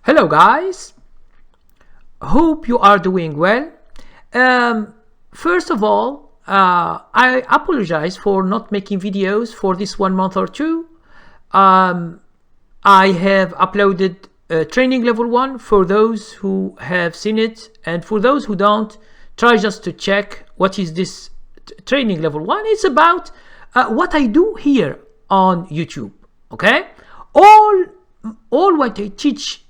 Hello guys, hope you are doing well. First of all, I apologize for not making videos for this 1 month or two. I have uploaded training level 1 for those who have seen it, and for those who don't, try just to check what is this training level 1. It's about what I do here on YouTube. Okay, all what I teach,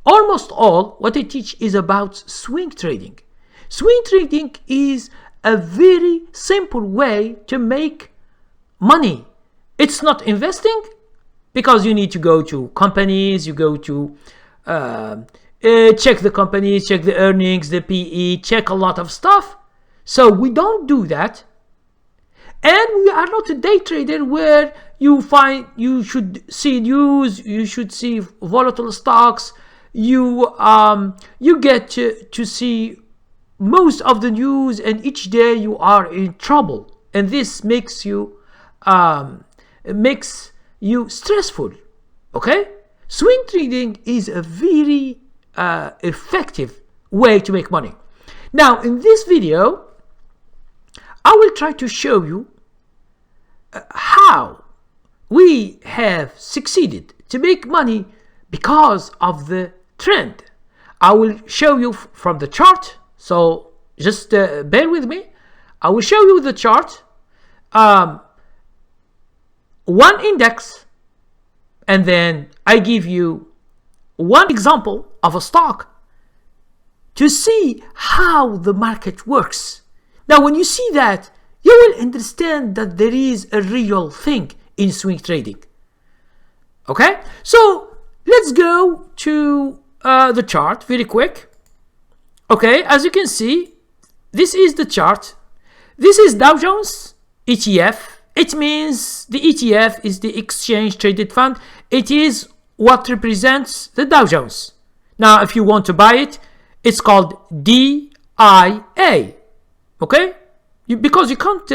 almost all what I teach is about swing trading. Swing trading is a very simple way to make money. It's not investing, because you need to go to companies, you go to check the companies, check the earnings, the PE, check a lot of stuff. So we don't do that. And we are not a day trader where you should see news, you should see volatile stocks, you get to see most of the news, and each day you are in trouble, and this makes you stressful. Okay, swing trading is a very effective way to make money. Now in this video I will try to show you how we have succeeded to make money because of the trend. I will show you from the chart, so just bear with me. I will show you the chart, one index, and then I give you one example of a stock to see how the market works. Now when you see that, you will understand that there is a real thing in swing trading. Okay, so let's go to the chart very quick. Okay, as you can see, this is the chart. This is Dow Jones ETF. It means the ETF is the exchange traded fund. It is what represents the Dow Jones. Now if you want to buy it, it's called DIA. Okay, because you can't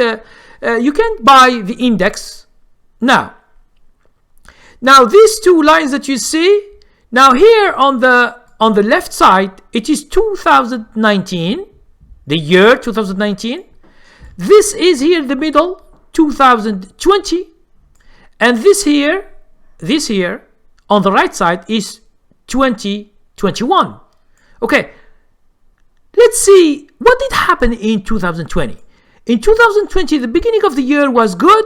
buy the index. Now these two lines that you see, now here on the left side, it is 2019, the year 2019. This is here in the middle, 2020, and this here on the right side is 2021. Okay, let's see what did happen in 2020. In 2020, the beginning of the year was good,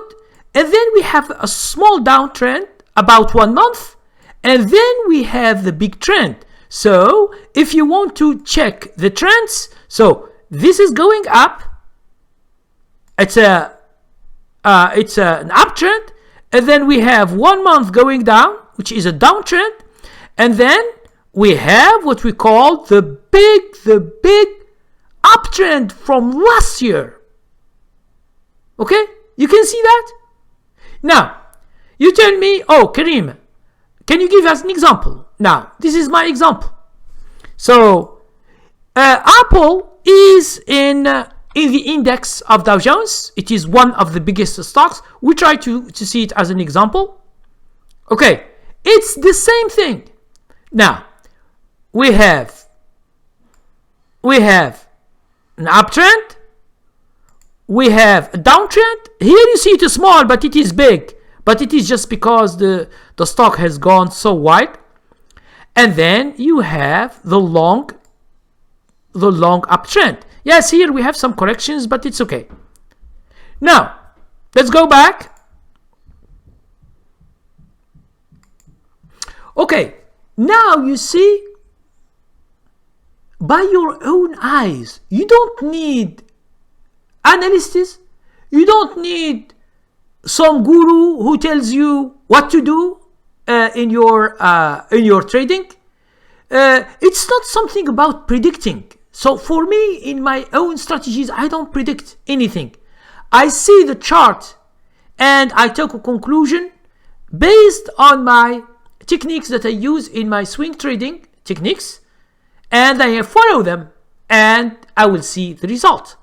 and then we have a small downtrend about 1 month, and then we have the big trend. So if you want to check the trends, so this is going up, it's an uptrend, and then we have 1 month going down, which is a downtrend, and then we have what we call the big uptrend from last year. Okay, you can see that. Now you tell me, oh Karim, can you give us an example? Now this is my example. So Apple is in the index of Dow Jones. It is one of the biggest stocks. We try to see it as an example. Okay, it's the same thing. Now we have an uptrend, we have a downtrend. Here you see it is small, but it is big, but it is just because the stock has gone so wide. And then you have the long uptrend. Yes, here we have some corrections, but it's okay. Now let's go back. Okay, now you see by your own eyes. You don't need analysts, you don't need some guru who tells you what to do in your trading. It's not something about predicting. So for me, in my own strategies, I don't predict anything. I see the chart and I take a conclusion based on my techniques that I use in my swing trading techniques, and I follow them, and I will see the result.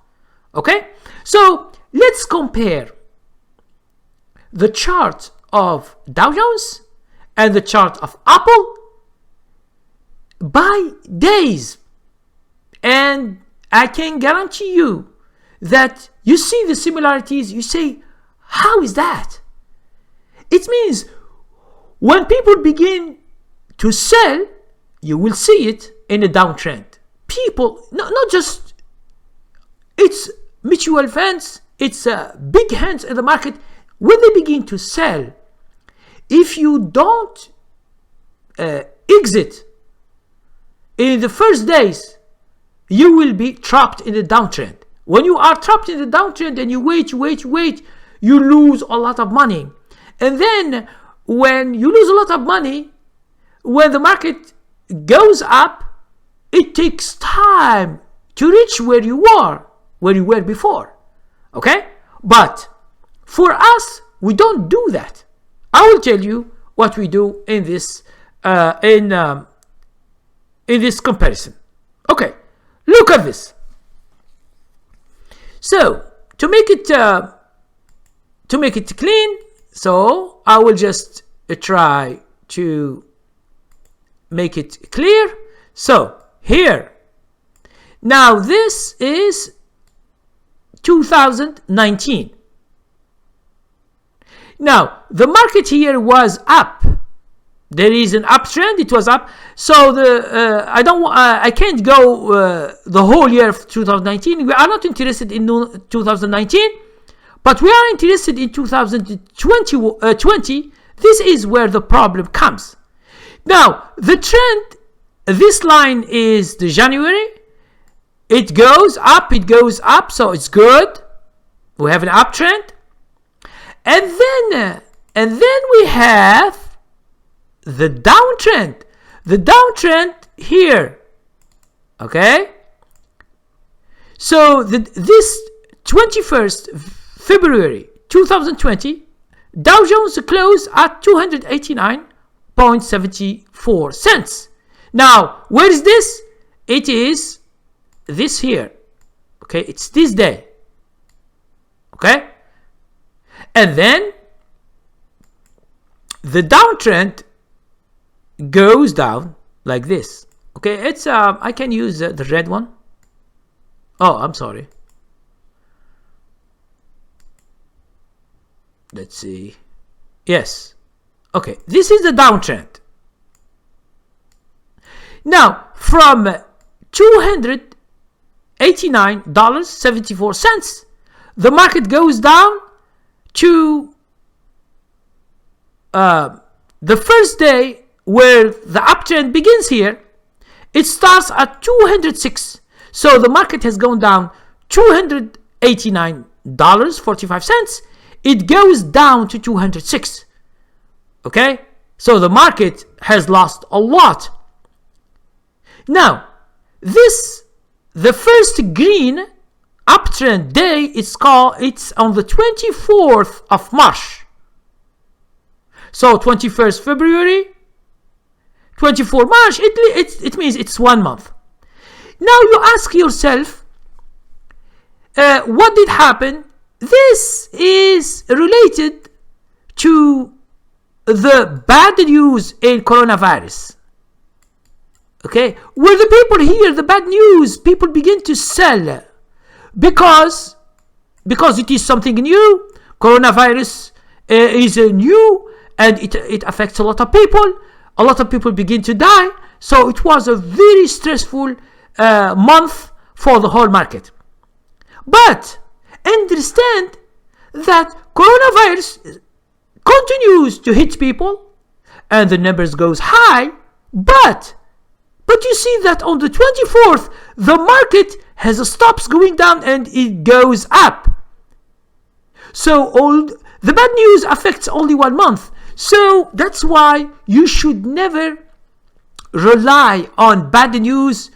Okay, so let's compare the chart of Dow Jones and the chart of Apple by days. And I can guarantee you that you see the similarities. You say, how is that? It means when people begin to sell, you will see it in a downtrend. People, not just, it's mutual funds, it's big hands in the market. When they begin to sell, if you don't exit in the first days, you will be trapped in the downtrend. When you are trapped in the downtrend and you wait, you lose a lot of money. And then when you lose a lot of money, when the market goes up, it takes time to reach where you were before. Okay? But for us, we don't do that. I will tell you what we do in this comparison. Okay, look at this. So to make it clean, so I will just try to make it clear. So here, now this is 2019. Now the market here was up. There is an uptrend. It was up. So I can't go the whole year of 2019. We are not interested in 2019, but we are interested in 2020. This is where the problem comes. Now the trend. This line is the January. It goes up. So it's good. We have an uptrend, and then we have the downtrend. The downtrend here. Okay. So this 21st February 2020, Dow Jones closed at 289.74 cents. Now, where is this? It is this here. Okay, it's this day. Okay? And then the downtrend goes down like this. Okay, it's I can use the red one. Oh, I'm sorry. Let's see. Yes. Okay, this is the downtrend. Now, from $289.74, the market goes down to the first day where the uptrend begins here. It starts at 206. So the market has gone down $289.45. It goes down to 206. Okay? So the market has lost a lot. Now, the first green uptrend day, it's on the 24th of March. So 21st February, 24 March, it means it's 1 month. Now you ask yourself, what did happen? This is related to the bad news in coronavirus. Okay, when the people hear the bad news, people begin to sell because it is something new. Coronavirus is new and it affects a lot of people. A lot of people begin to die. So it was a very stressful month for the whole market. But understand that coronavirus continues to hit people and the numbers goes high, but you see that on the 24th, the market stops going down and it goes up. So the bad news affects only 1 month. So that's why you should never rely on bad news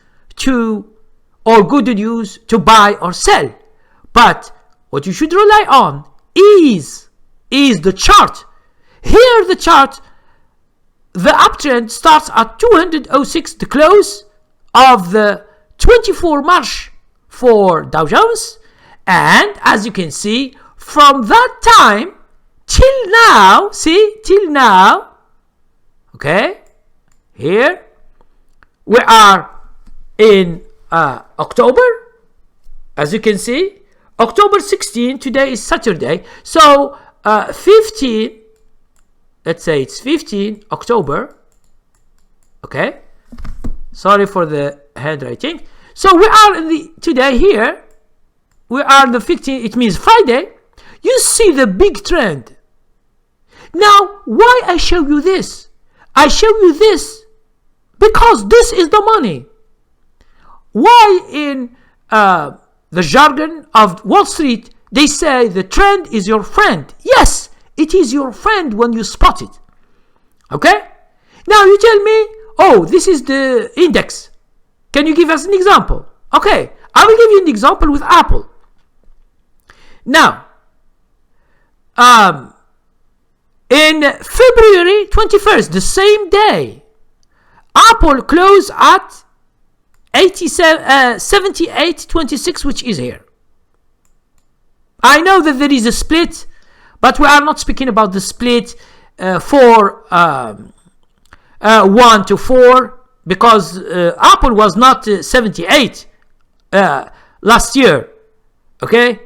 or good news to buy or sell. But what you should rely on is the chart. Here the chart, the uptrend starts at 206, the close of the 24 March for Dow Jones. And as you can see, from that time till now, okay, here, We are in October, as you can see, October 16. Today is Saturday, so 15. Let's say it's 15 October. Okay, sorry for the handwriting. So we are in the today here. We are the 15. It means Friday. You see the big trend. Now, why I show you this? I show you this because this is the money. Why in the jargon of Wall Street they say the trend is your friend? Yes, it is your friend when you spot it. Okay? Now you tell me, oh, this is the index. Can you give us an example? Okay, I will give you an example with Apple. Now, in February 21st, the same day, Apple closed at 78.26, which is here. I know that there is a split, but we are not speaking about the split for 1 to 4, because Apple was not 78 last year. Okay,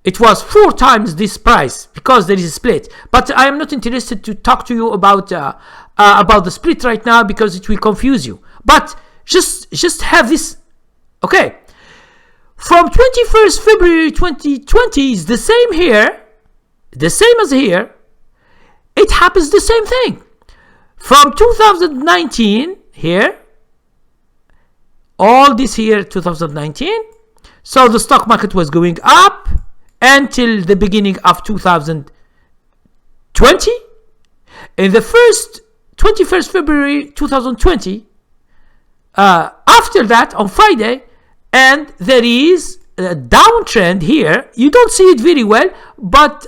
it was 4 times this price because there is a split. But I am not interested to talk to you about the split right now because it will confuse you. But just have this. Okay, from 21st February 2020 is the same here, the same as here. It happens the same thing. From 2019 here, all this here 2019. So the stock market was going up until the beginning of 2020. In the 21st February 2020, after that on Friday, and there is a downtrend here. You don't see it very well, but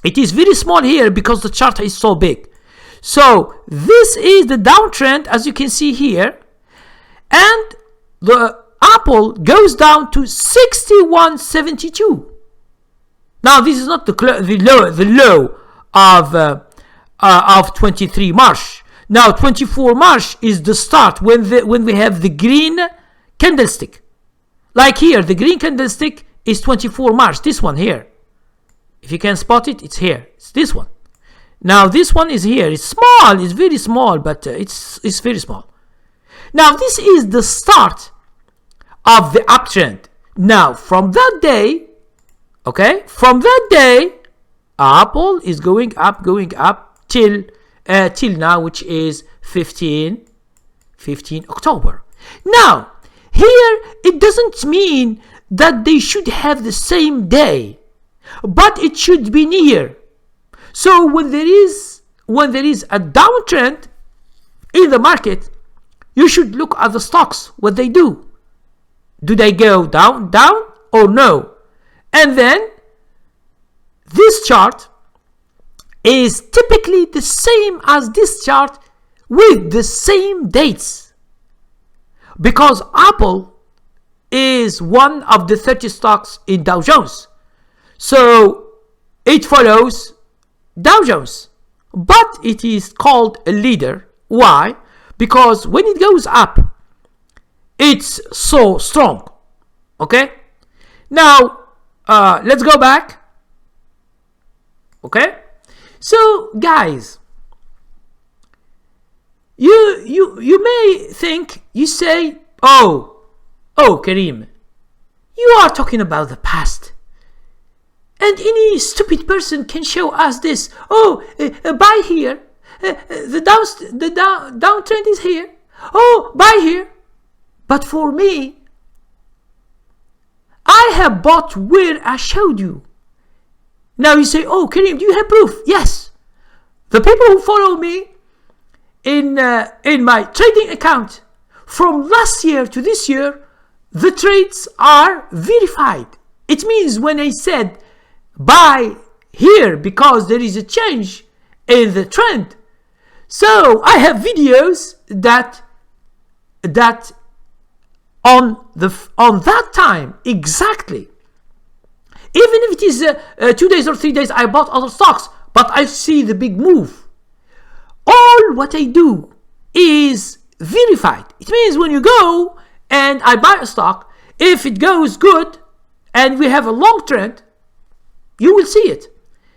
it is very small here because the chart is so big. So this is the downtrend, as you can see here, and the Apple goes down to 61.72. Now this is not the low of 23 March. Now 24 March is the start when we have the green candlestick. Like here, the green candlestick is 24 March. This one here. If you can spot it, it's here. It's this one. Now this one is here. It's small. It's very small, but it's very small. Now this is the start of the uptrend. Now from that day, okay, from that day, Apple is going up till now, which is 15 October. Now here it doesn't mean that they should have the same day, but it should be near. So when there is a downtrend in the market, you should look at the stocks, what they do. Do they go down or no? And then this chart is typically the same as this chart with the same dates, because Apple is one of the 30 stocks in Dow Jones. So it follows Dow Jones, but it is called a leader. Why? Because when it goes up, it's so strong. Okay, now let's go back. Okay, so guys, you may think, you say, oh Karim, you are talking about the past, and any stupid person can show us this. Buy here. The downtrend is here. Buy here. But for me, I have bought where I showed you. Now you say, Karim, do you have proof? Yes. The people who follow me in my trading account from last year to this year, the trades are verified. It means when I said buy here because there is a change in the trend. So I have videos that on that time exactly, even if it is 2 days or 3 days, I bought other stocks, but I see the big move. all what I do is verified. It means when you go and I buy a stock, if it goes good and we have a long trend, you will see it.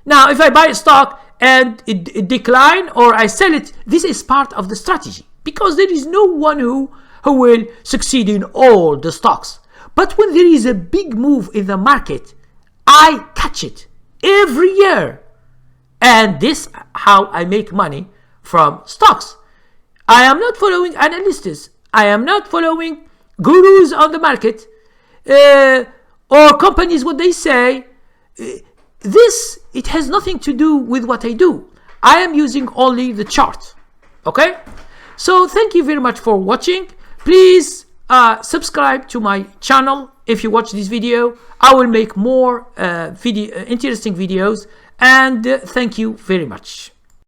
Now, if I buy a stock and it decline or I sell it, this is part of the strategy, because there is no one who will succeed in all the stocks. But when there is a big move in the market, I catch it every year. And this how I make money from stocks. I am not following analysts. I am not following gurus on the market or companies, what they say. It has nothing to do with what I do. I am using only the chart. Okay? So thank you very much for watching. Please subscribe to my channel if you watch this video. I will make more interesting videos, and thank you very much.